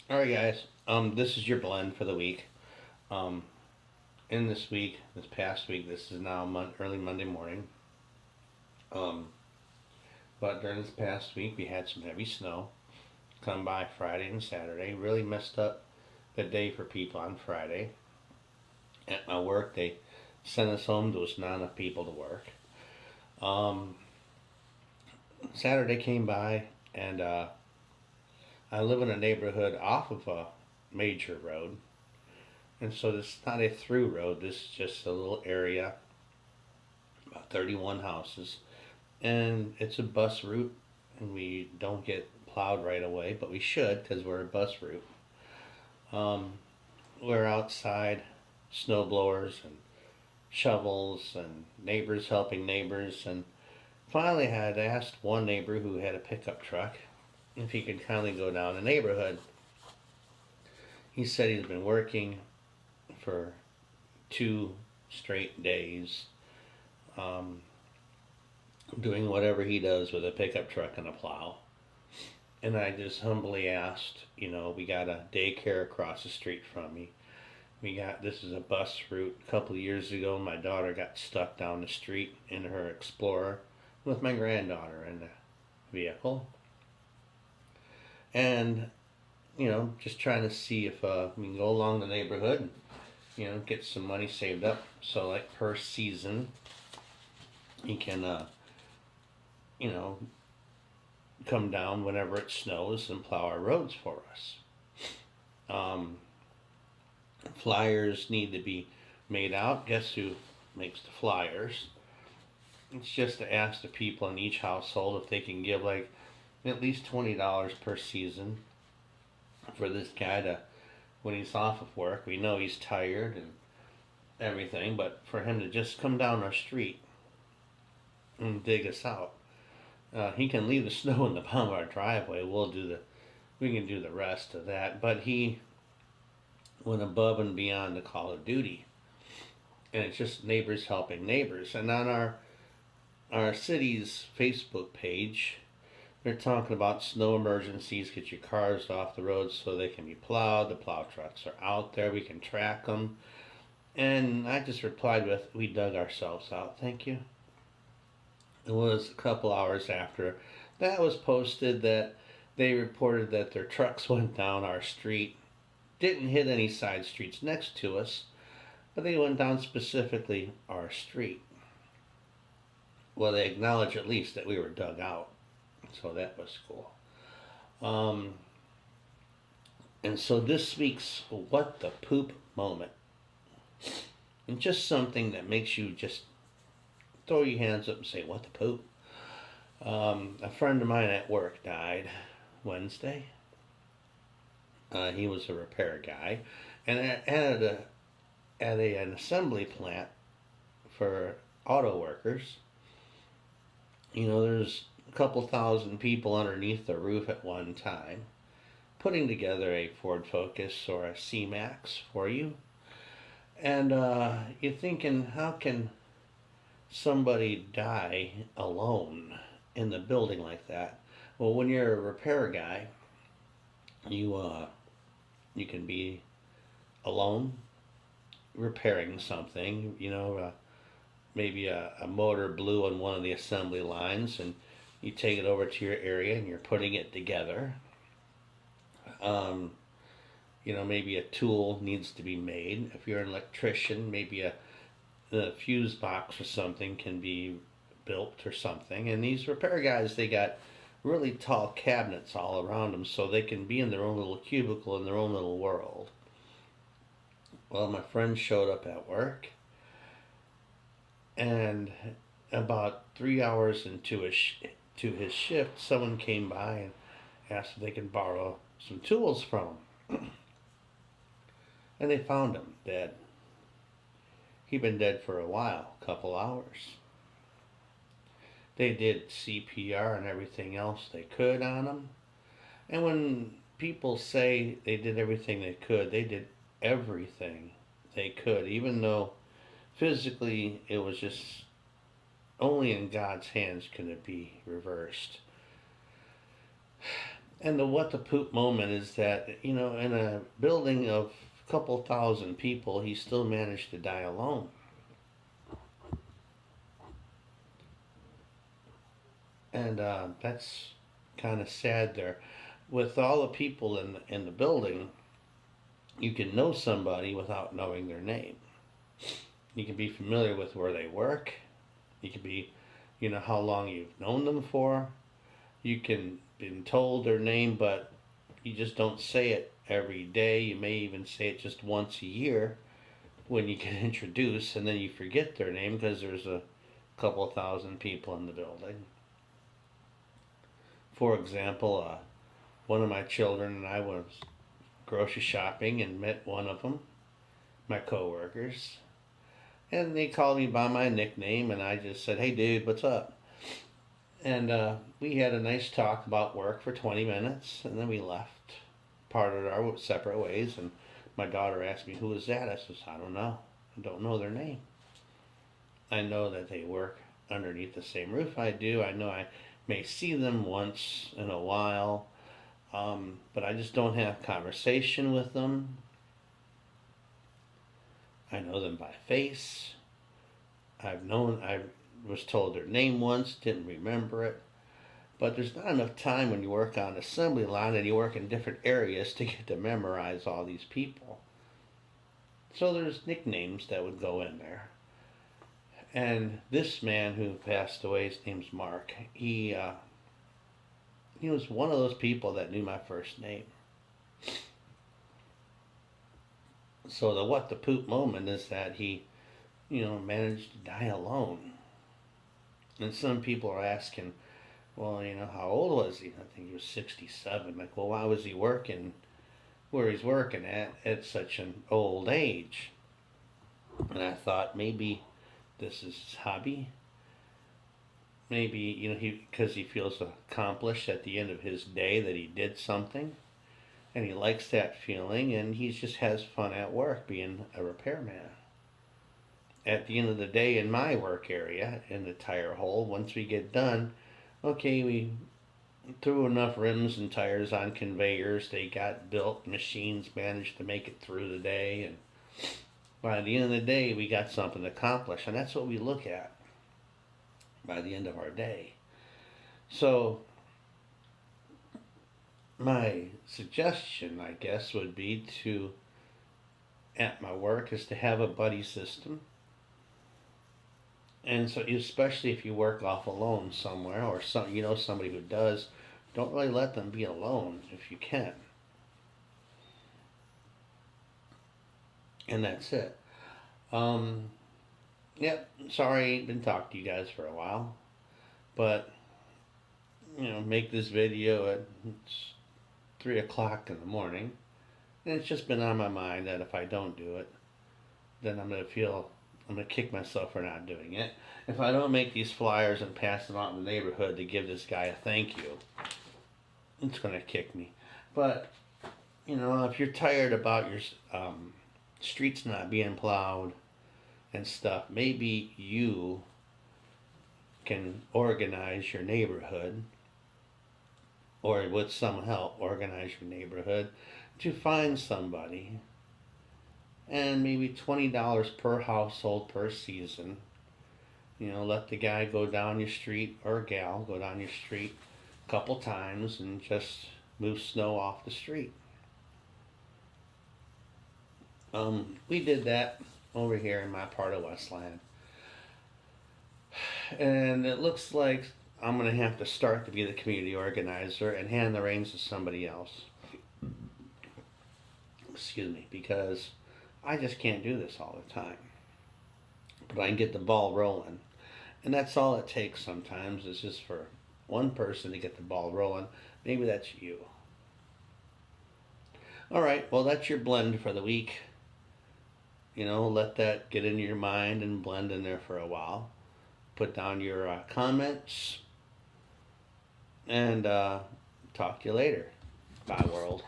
All right, guys. This is your blend for the week. Um, in this week, this past week, this is now early Monday morning. Um, but during this past week, we had some heavy snow come by Friday and Saturday. Really messed up the day for people on Friday. At my work, they sent us home. There was not enough people to work. Um, Saturday came by, and I live in a neighborhood off of a major road. And so this is not a through road. This is just a little area, about 31 houses. And it's a bus route, and we don't get plowed right away, but we should because we're a bus route. Um, we're outside, snow blowers and shovels, and neighbors helping neighbors. And finally, had asked one neighbor who had a pickup truck if he could kindly go down the neighborhood. He said he's been working for 2 straight days, um, doing whatever he does with a pickup truck and a plow. And I just humbly asked, we got a daycare across the street from me. This is a bus route. A couple of years ago, my daughter got stuck down the street in her Explorer with my granddaughter in the vehicle. And, just trying to see if we can go along the neighborhood and, get some money saved up. So, like, per season, you can, you know, come down whenever it snows and plow our roads for us. Um, Flyers need to be made out. Guess who makes the flyers? It's just to ask the people in each household if they can give like at least $20 per season for this guy to, when he's off of work, we know he's tired and everything, but for him to just come down our street and dig us out. He can leave the snow in the bottom of our driveway. We can do the rest of that. But he went above and beyond the call of duty, and it's just neighbors helping neighbors. And on our city's Facebook page, they're talking about snow emergencies. Get your cars off the road so they can be plowed. The plow trucks are out there. We can track them. And I just replied with, "We dug ourselves out. Thank you." It was a couple hours after that was posted that they reported that their trucks went down our street, didn't hit any side streets next to us, but they went down specifically our street. Well, they acknowledged at least that we were dug out, so that was cool. Um, and so this speaks what the poop moment, and just something that makes you just throw your hands up and say, "What the poop?" A friend of mine at work died Wednesday. He was a repair guy, and an assembly plant for auto workers. There's a couple thousand people underneath the roof at one time, putting together a Ford Focus or a C-Max for you. And you're thinking, how can somebody die alone in the building like that? Well, when you're a repair guy, you can be alone repairing something. Maybe a motor blew on one of the assembly lines, and you take it over to your area and you're putting it together. Um, maybe a tool needs to be made. If you're an electrician, maybe the fuse box or something can be built or something. And these repair guys, they got really tall cabinets all around them so they can be in their own little cubicle in their own little world. Well, my friend showed up at work, and about 3 hours into his shift, someone came by and asked if they could borrow some tools from him. And they found him dead. He'd been dead for a while, a couple hours. They did CPR and everything else they could on him. And when people say they did everything they did everything they could, even though physically it was just only in God's hands can it be reversed. And the what the poop moment is that, in a building of a couple thousand people, he still managed to die alone. And that's kind of sad there. With all the people in the building, you can know somebody without knowing their name. You can be familiar with where they work. You can be, how long you've known them for. You can been told their name, but you just don't say it every day. You may even say it just once a year when you get introduced, and then you forget their name because there's a couple thousand people in the building. For example, one of my children and I was grocery shopping and met one of them, my coworkers, and they called me by my nickname, and I just said, "Hey, dude, what's up?" And we had a nice talk about work for 20 minutes, and then we left, parted our separate ways. And my daughter asked me, "Who is that?" I says, "I don't know. I don't know their name. I know that they work underneath the same roof I do. I know I may see them once in a while, but I just don't have conversation with them. I know them by face. I was told their name once, didn't remember it. But there's not enough time when you work on an assembly line and you work in different areas to get to memorize all these people. So there's nicknames that would go in there. And this man who passed away, his name's Mark. He was one of those people that knew my first name. So the what the poop moment is that he, managed to die alone. And some people are asking, well, how old was he? I think he was 67. Like, well, why was he working where he's working at such an old age? And I thought maybe this is his hobby. Maybe, because he feels accomplished at the end of his day that he did something. And he likes that feeling, and he just has fun at work being a repairman. At the end of the day, in my work area, in the tire hole, once we get done, okay, we threw enough rims and tires on conveyors. They got built. Machines managed to make it through the day. And by the end of the day, we got something accomplished. And that's what we look at by the end of our day. So my suggestion, I guess, would be to, at my work, is to have a buddy system. And so, especially if you work off alone somewhere, or somebody who does, don't really let them be alone if you can. And that's it. Yep. Sorry, I ain't been talking to you guys for a while, but make this video at 3 o'clock in the morning, and it's just been on my mind that if I don't do it, then I'm gonna kick myself for not doing it. If I don't make these flyers and pass them out in the neighborhood to give this guy a thank you, it's gonna kick me. But if you're tired about your streets not being plowed and stuff, maybe you can organize your neighborhood, or with some help, organize your neighborhood to find somebody, and maybe $20 per household per season. Let the guy go down your street, or gal go down your street a couple times and just move snow off the street. We did that over here in my part of Westland. And it looks like I'm going to have to start to be the community organizer and hand the reins to somebody else. Excuse me, because I just can't do this all the time. But I can get the ball rolling. And that's all it takes sometimes, is just for one person to get the ball rolling. Maybe that's you. All right, well, that's your blend for the week. Let that get into your mind and blend in there for a while. Put down your comments, and talk to you later. Bye, world.